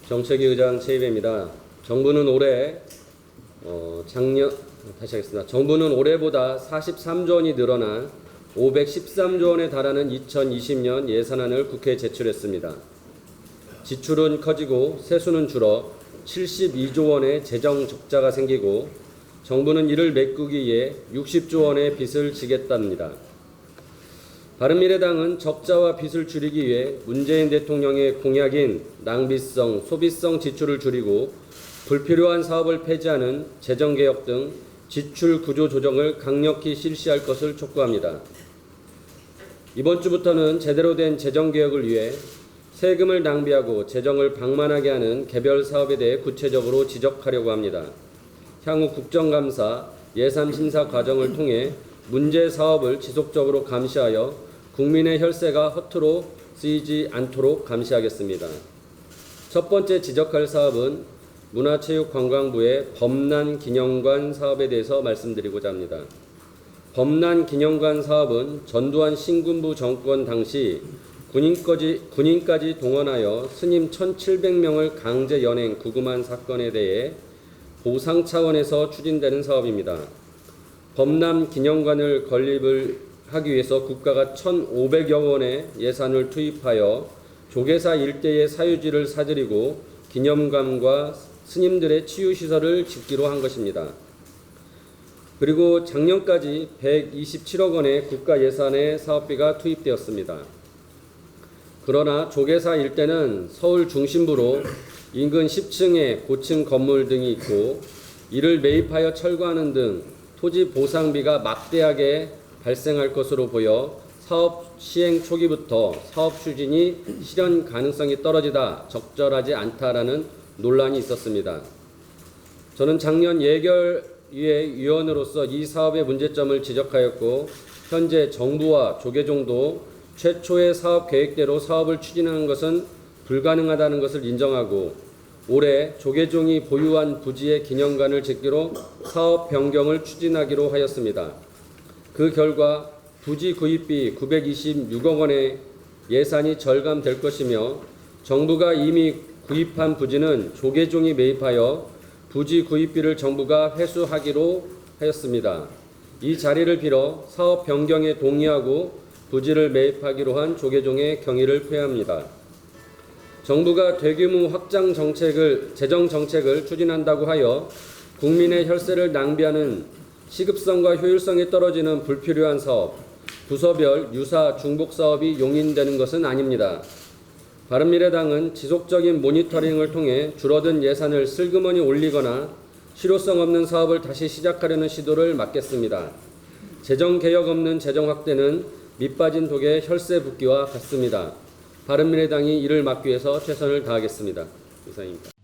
정책위 의장 최이배입니다. 정부는 정부는 올해보다 43조 원이 늘어난 513조 원에 달하는 2020년 예산안을 국회에 제출했습니다. 지출은 커지고 세수는 줄어 72조 원의 재정 적자가 생기고 정부는 이를 메꾸기 위해 60조 원의 빚을 지겠답니다. 바른미래당은 적자와 빚을 줄이기 위해 문재인 대통령의 공약인 낭비성, 소비성 지출을 줄이고 불필요한 사업을 폐지하는 재정개혁 등 지출 구조 조정을 강력히 실시할 것을 촉구합니다. 이번 주부터는 제대로 된 재정개혁을 위해 세금을 낭비하고 재정을 방만하게 하는 개별 사업에 대해 구체적으로 지적하려고 합니다. 향후 국정감사, 예산심사 과정을 통해 문제 사업을 지속적으로 감시하여 국민의 혈세가 허투루 쓰이지 않도록 감시하겠습니다. 첫 번째 지적할 사업은 문화체육관광부의 범난기념관 사업에 대해서 말씀드리고자 합니다. 범난기념관 사업은 전두환 신군부 정권 당시 군인까지 동원하여 스님 1,700명을 강제 연행 구금한 사건에 대해 보상 차원에서 추진되는 사업입니다. 범난기념관을 건립을 하기 위해서 국가가 1,500여 원의 예산을 투입하여 조계사 일대의 사유지를 사들이고 기념관과 스님들의 치유시설을 짓기로 한 것입니다. 그리고 작년까지 127억 원의 국가 예산의 사업비가 투입되었습니다. 그러나 조계사 일대는 서울 중심부로 인근 10층의 고층 건물 등이 있고 이를 매입하여 철거하는 등 토지 보상비가 막대하게 발생할 것으로 보여 사업 시행 초기부터 사업 추진이 실현 가능성이 떨어지다 적절하지 않다라는 논란이 있었습니다. 저는 작년 예결위의 위원으로서 이 사업의 문제점을 지적하였고 현재 정부와 조계종도 최초의 사업 계획대로 사업을 추진하는 것은 불가능하다는 것을 인정하고 올해 조계종이 보유한 부지의 기념관을 짓기로 사업 변경을 추진하기로 하였습니다. 그 결과 부지 구입비 926억 원의 예산이 절감될 것이며 정부가 이미 구입한 부지는 조계종이 매입하여 부지 구입비를 정부가 회수하기로 하였습니다. 이 자리를 빌어 사업 변경에 동의하고 부지를 매입하기로 한 조계종의 경의를 표합니다. 정부가 대규모 확장 재정 정책을 추진한다고 하여 국민의 혈세를 낭비하는 시급성과 효율성이 떨어지는 불필요한 사업, 부서별 유사 중복 사업이 용인되는 것은 아닙니다. 바른미래당은 지속적인 모니터링을 통해 줄어든 예산을 슬그머니 올리거나 실효성 없는 사업을 다시 시작하려는 시도를 막겠습니다. 재정개혁 없는 재정 확대는 밑빠진 독의 혈세 붓기와 같습니다. 바른미래당이 이를 막기 위해서 최선을 다하겠습니다. 이상입니다.